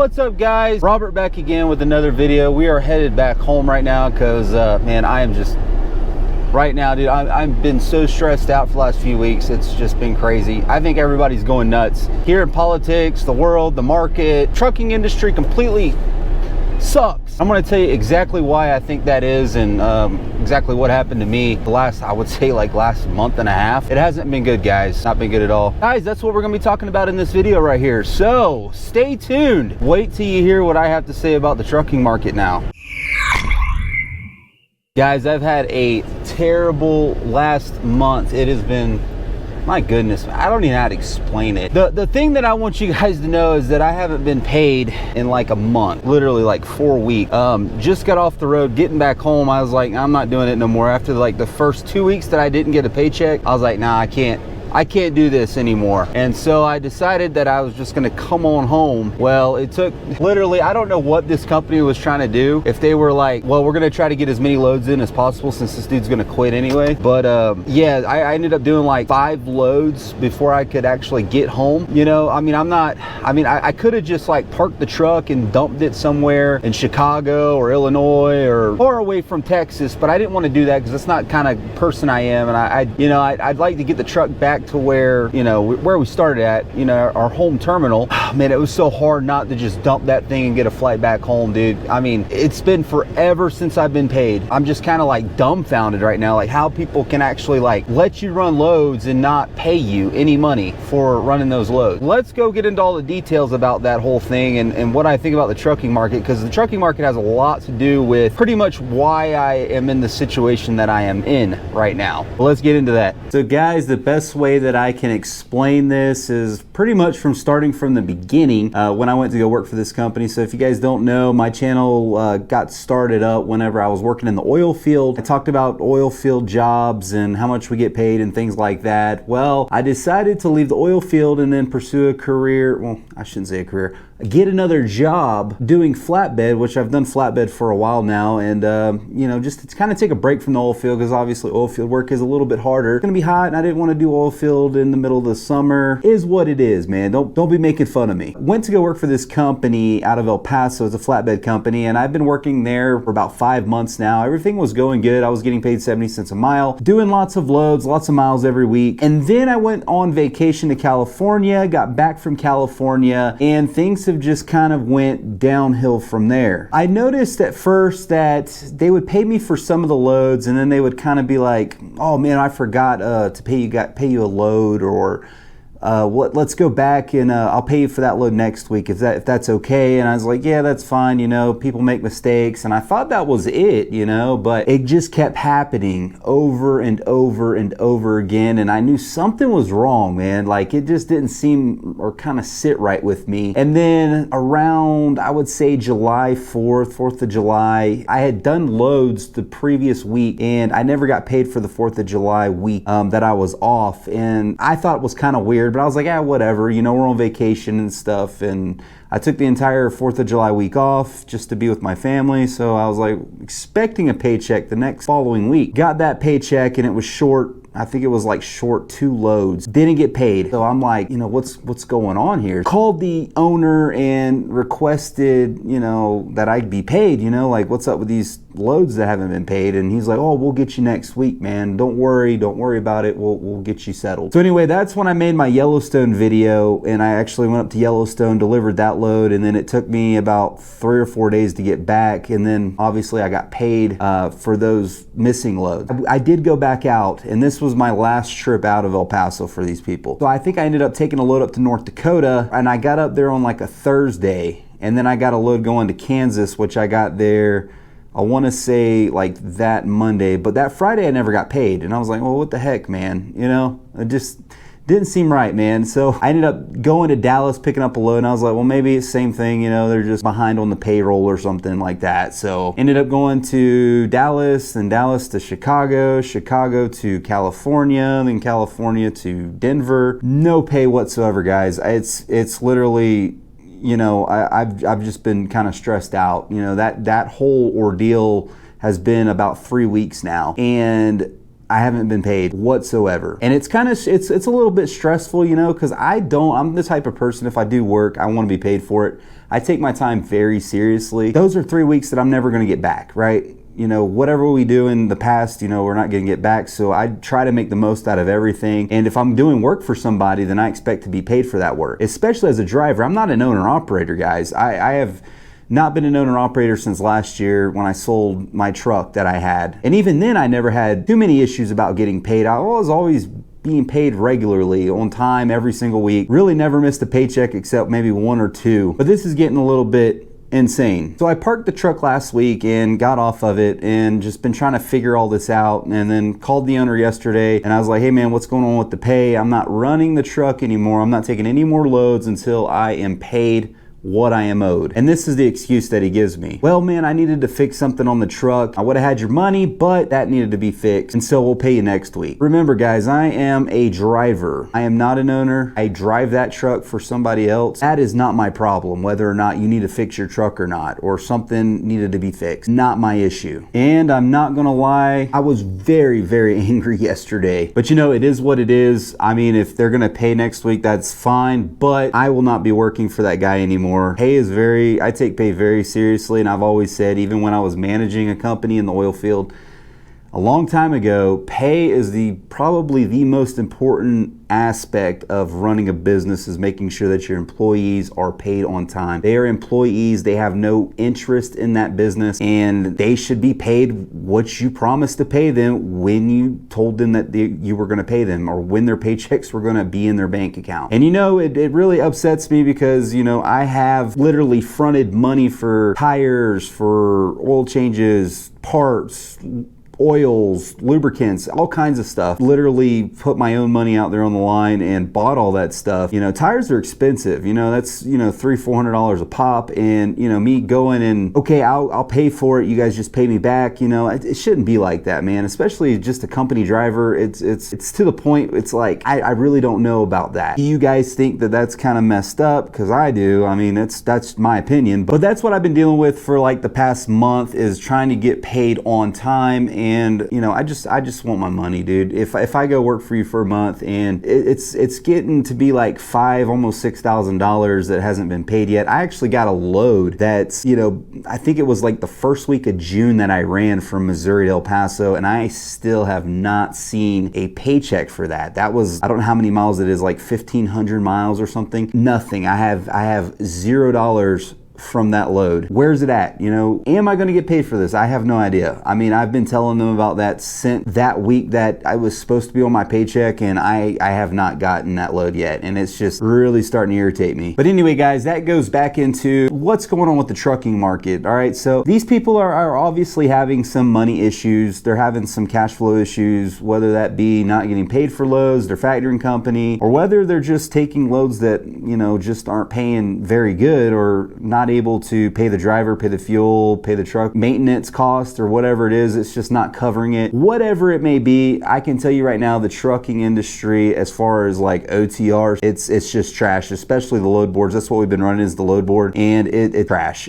What's up guys, Robert back again with another video. We are headed back home right now because man, I am just right now, dude, I've been so stressed out for the last few weeks. It's just been crazy. I think everybody's going nuts here in politics, the world, the market. Trucking industry completely sucks. I'm going to tell you exactly why I think that is, and exactly what happened to me the last, I would say, like last month and a half. It hasn't been good, guys. Not been good at all. Guys, that's what we're going to be talking about in this video right here. So stay tuned. Wait till you hear what I have to say about the trucking market now. Guys, I've had a terrible last month. It has been, my goodness, I don't even know how to explain it. The thing that I want you guys to know is that I haven't been paid in like a month, literally like 4 weeks. Just got off the road, getting back home. I was like, I'm not doing it no more. After like the first 2 weeks that I didn't get a paycheck, I was like, nah, I can't do this anymore. And so I decided that I was just gonna come on home. Well, it took literally, I don't know what this company was trying to do. If they were like, well, we're gonna try to get as many loads in as possible since this dude's gonna quit anyway. But yeah, I ended up doing like 5 loads before I could actually get home. You know, I mean, I could have just like parked the truck and dumped it somewhere in Chicago or Illinois or far away from Texas, but I didn't want to do that because that's not kind of person I am. And I'd like to get the truck back to where, you know, where we started at, you know, our home terminal. Oh, man, it was so hard not to just dump that thing and get a flight back home, dude. I mean, it's been forever since I've been paid. I'm just kind of like dumbfounded right now, like how people can actually like let you run loads and not pay you any money for running those loads. Let's go get into all the details about that whole thing and what I think about the trucking market, because the trucking market has a lot to do with pretty much why I am in the situation that I am in right now. Well, let's get into that. So guys, the best way that I can explain this is pretty much from starting from the beginning when I went to go work for this company. So if you guys don't know, my channel got started up whenever I was working in the oil field. I talked about oil field jobs and how much we get paid and things like that. Well, I decided to leave the oil field and then pursue a career. Well, I shouldn't say a career. Get another job doing flatbed, which I've done flatbed for a while now, and you know, just to kind of take a break from the oil field, because obviously oil field work is a little bit harder. It's gonna be hot and I didn't want to do oil field in the middle of the summer. Is what it is, man. Don't be making fun of me. Went to go work for this company out of El Paso. It's a flatbed company, and I've been working there for about 5 months now. Everything was going good. I was getting paid 70 cents a mile, doing lots of loads, lots of miles every week. And then I went on vacation to California, got back from California, and things have just kind of went downhill from there. I noticed at first that they would pay me for some of the loads, and then they would kind of be like, oh man, I forgot to pay you a load, or let's go back and I'll pay you for that load next week if that's okay. And I was like, yeah, that's fine. You know, people make mistakes, and I thought that was it, you know, but it just kept happening over and over and over again. And I knew something was wrong, man. Like it just didn't seem or kind of sit right with me. And then around, I would say July 4th of July, I had done loads the previous week and I never got paid for the 4th of July week that I was off. And I thought it was kind of weird, but I was like, yeah, whatever, you know, we're on vacation and stuff. And I took the entire 4th of July week off just to be with my family. So I was like expecting a paycheck the next following week. Got that paycheck and it was short. I think it was like short 2 loads. Didn't get paid. So I'm like, you know, what's going on here? Called the owner and requested, you know, that I'd be paid, you know, like what's up with these loads that haven't been paid? And he's like, oh, we'll get you next week, man. Don't worry about it. We'll get you settled. So anyway, that's when I made my Yellowstone video, and I actually went up to Yellowstone, delivered that load, and then it took me about 3 or 4 days to get back. And then obviously I got paid for those missing loads. I did go back out, and this was my last trip out of El Paso for these people. So I think I ended up taking a load up to North Dakota, and I got up there on like a Thursday, and then I got a load going to Kansas, which I got there, I want to say like that Monday, but that Friday I never got paid. And I was like, well, what the heck, man? You know, it just didn't seem right, man. So I ended up going to Dallas, picking up a load, and I was like, well, maybe it's the same thing, you know, they're just behind on the payroll or something like that. So ended up going to Dallas, then Dallas to Chicago, Chicago to California, then California to Denver. No pay whatsoever, guys. It's literally, you know, I've just been kind of stressed out. You know, that whole ordeal has been about 3 weeks now, and I haven't been paid whatsoever. And it's kind of, it's a little bit stressful, you know, because I'm the type of person, if I do work, I want to be paid for it. I take my time very seriously. Those are 3 weeks that I'm never going to get back, right? You know, whatever we do in the past, you know, we're not going to get back. So I try to make the most out of everything. And if I'm doing work for somebody, then I expect to be paid for that work. Especially as a driver. I'm not an owner operator, guys. I have not been an owner operator since last year when I sold my truck that I had. And even then, I never had too many issues about getting paid. I was always being paid regularly, on time, every single week. Really never missed a paycheck except maybe 1 or 2. But this is getting a little bit insane. So I parked the truck last week and got off of it and just been trying to figure all this out, and then called the owner yesterday and I was like, hey man, what's going on with the pay? I'm not running the truck anymore. I'm not taking any more loads until I am paid what I am owed. And this is the excuse that he gives me. Well, man, I needed to fix something on the truck. I would have had your money, but that needed to be fixed. And so we'll pay you next week. Remember, guys, I am a driver. I am not an owner. I drive that truck for somebody else. That is not my problem, whether or not you need to fix your truck or not, or something needed to be fixed. Not my issue. And I'm not gonna lie, I was very, very angry yesterday. But you know, it is what it is. I mean, if they're gonna pay next week, that's fine, but I will not be working for that guy anymore. Pay is I take pay very seriously, and I've always said, even when I was managing a company in the oil field a long time ago, pay is probably the most important aspect of running a business, is making sure that your employees are paid on time. They are employees, they have no interest in that business, and they should be paid what you promised to pay them when you told them that you were going to pay them, or when their paychecks were going to be in their bank account. And you know, it really upsets me because, you know, I have literally fronted money for tires, for oil changes, parts, oils, lubricants, all kinds of stuff. Literally put my own money out there on the line and bought all that stuff. You know, tires are expensive. You know, that's, you know, $300-400 a pop. And, you know, me going and, okay, I'll pay for it. You guys just pay me back. You know, it shouldn't be like that, man. Especially just a company driver. It's to the point, it's like, I really don't know about that. Do you guys think that that's kind of messed up? Because I do. I mean, that's my opinion. But that's what I've been dealing with for like the past month, is trying to get paid on time. And you know, I just want my money, dude. If I go work for you for a month and it's getting to be like almost $6,000 that hasn't been paid yet. I actually got a load that's, you know, I think it was like the first week of June that I ran from Missouri to El Paso, and I still have not seen a paycheck for that. That was, I don't know how many miles it is, like 1,500 miles or something. Nothing. I have $0 from that load. Where's it at? You know, am I going to get paid for this? I have no idea. I mean, I've been telling them about that since that week that I was supposed to be on my paycheck, and I have not gotten that load yet, and it's just really starting to irritate me. But anyway, guys, that goes back into what's going on with the trucking market. All right, so these people are obviously having some money issues. They're having some cash flow issues, whether that be not getting paid for loads, their factoring company, or whether they're just taking loads that, you know, just aren't paying very good, or not able to pay the driver, pay the fuel, pay the truck maintenance cost, or whatever it is. It's just not covering it. Whatever it may be, I can tell you right now, the trucking industry, as far as like OTRs, it's just trash, especially the load boards. That's what we've been running, is the load board, and it's trash.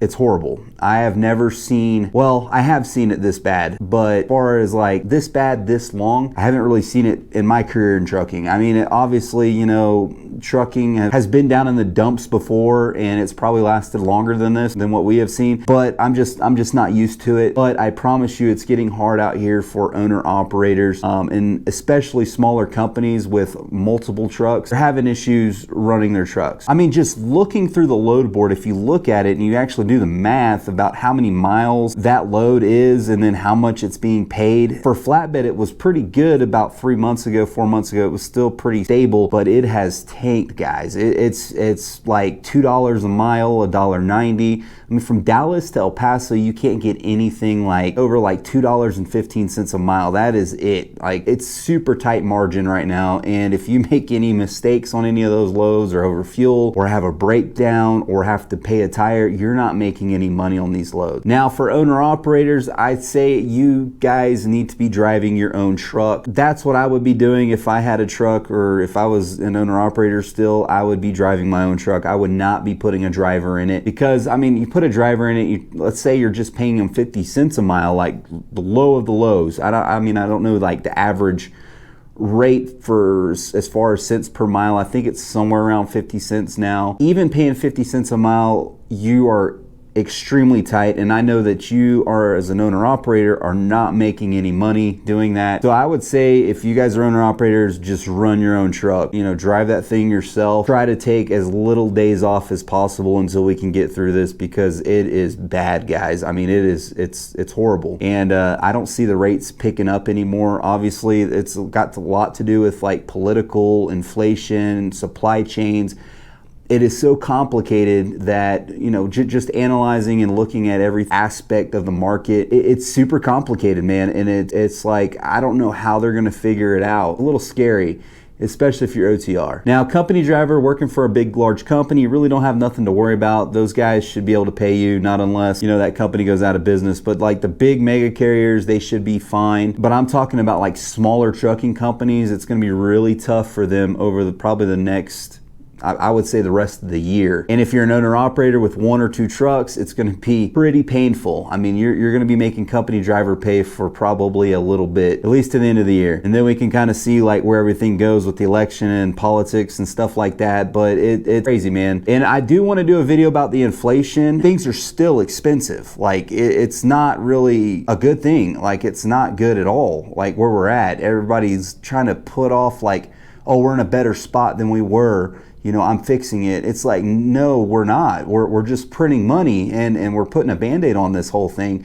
It's horrible. I have never seen, well, I have seen it this bad, but as far as like this bad, this long, I haven't really seen it in my career in trucking. I mean, obviously, you know, trucking has been down in the dumps before, and it's probably lasted longer than this, than what we have seen, but I'm just not used to it. But I promise you, it's getting hard out here for owner operators, and especially smaller companies with multiple trucks. They're having issues running their trucks. I mean, just looking through the load board, if you look at it and you actually do the math about how many miles that load is and then how much it's being paid. For flatbed, it was pretty good about 3 months ago, 4 months ago. It was still pretty stable, but it has tanked, guys. It's like $2 a mile, $1.90. I mean, from Dallas to El Paso, you can't get anything like over like $2.15 a mile. That is it. Like, it's super tight margin right now, and if you make any mistakes on any of those loads, or over fuel, or have a breakdown, or have to pay a tire, you're not making any money on these loads. Now, for owner operators, I'd say you guys need to be driving your own truck. That's what I would be doing if I had a truck, or if I was an owner operator still. I would be driving my own truck. I would not be putting a driver in it, because I mean, you put a driver in it, let's say you're just paying them 50 cents a mile, like the low of the lows. I mean, I don't know like the average rate for as far as cents per mile. I think it's somewhere around 50 cents now. Even paying 50 cents a mile, you are extremely tight, and I know that you are, as an owner operator, are not making any money doing that. So I would say if you guys are owner operators, just run your own truck, you know, drive that thing yourself. Try to take as little days off as possible until we can get through this, because it is bad, guys. I mean, it's horrible, and I don't see the rates picking up anymore. Obviously, it's got a lot to do with like political inflation, supply chains. It is so complicated that, you know, just analyzing and looking at every aspect of the market, it's super complicated, man. And it's like, I don't know how they're going to figure it out. A little scary, especially if you're OTR. Now, company driver working for a big, large company, you really don't have nothing to worry about. Those guys should be able to pay you, not unless, you know, that company goes out of business. But like the big mega carriers, they should be fine. But I'm talking about like smaller trucking companies. It's going to be really tough for them over probably the next, I would say, the rest of the year. And if you're an owner operator with 1 or 2 trucks, it's going to be pretty painful. I mean, you're going to be making company driver pay for probably a little bit, at least to the end of the year. And then we can kind of see like where everything goes with the election and politics and stuff like that. But it's crazy, man. And I do want to do a video about the inflation. Things are still expensive. Like it's not really a good thing. Like it's not good at all. Like where we're at, everybody's trying to put off like, oh, we're in a better spot than we were. You know, I'm fixing it. It's like, no, we're not. We're just printing money and we're putting a Band-Aid on this whole thing.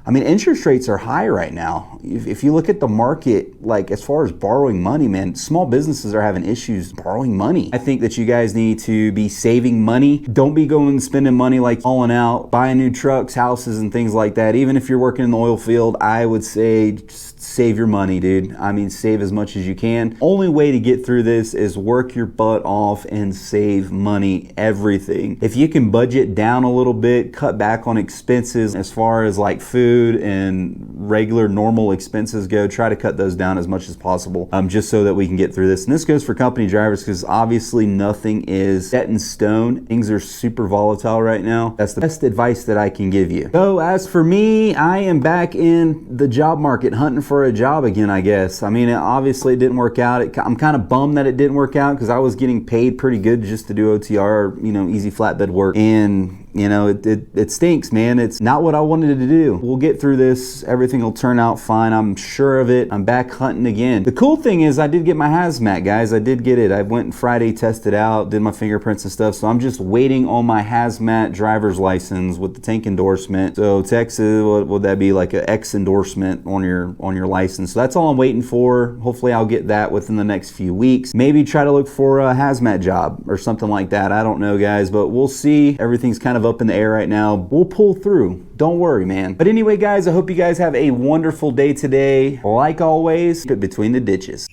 I mean, interest rates are high right now. If you look at the market, like as far as borrowing money, man, small businesses are having issues borrowing money. I think that you guys need to be saving money. Don't be going and spending money like falling out, buying new trucks, houses, and things like that. Even if you're working in the oil field, I would say just save your money, dude. I mean, save as much as you can. Only way to get through this is work your butt off and save money, everything. If you can budget down a little bit, cut back on expenses as far as like food and regular normal expenses go, try to cut those down as much as possible, just so that we can get through this. And this goes for company drivers, because obviously nothing is set in stone. Things are super volatile right now. That's the best advice that I can give you. So as for me, I am back in the job market hunting for a job again, I guess. I mean, obviously it didn't work out. I'm kind of bummed that it didn't work out, because I was getting paid pretty good just to do OTR, you know, easy flatbed work. And you know, it stinks, man. It's not what I wanted to do. We'll get through this. Everything will turn out fine. I'm sure of it. I'm back hunting again. The cool thing is I did get my hazmat, guys. I did get it. I went Friday, tested out, did my fingerprints and stuff. So I'm just waiting on my hazmat driver's license with the tank endorsement. So Texas, what would that be, like an X endorsement on your license? So that's all I'm waiting for. Hopefully I'll get that within the next few weeks. Maybe try to look for a hazmat job or something like that. I don't know, guys, but we'll see. Everything's kind of up in the air right now. We'll pull through. Don't worry, man. But anyway, guys, I hope you guys have a wonderful day today. Like always, put between the ditches.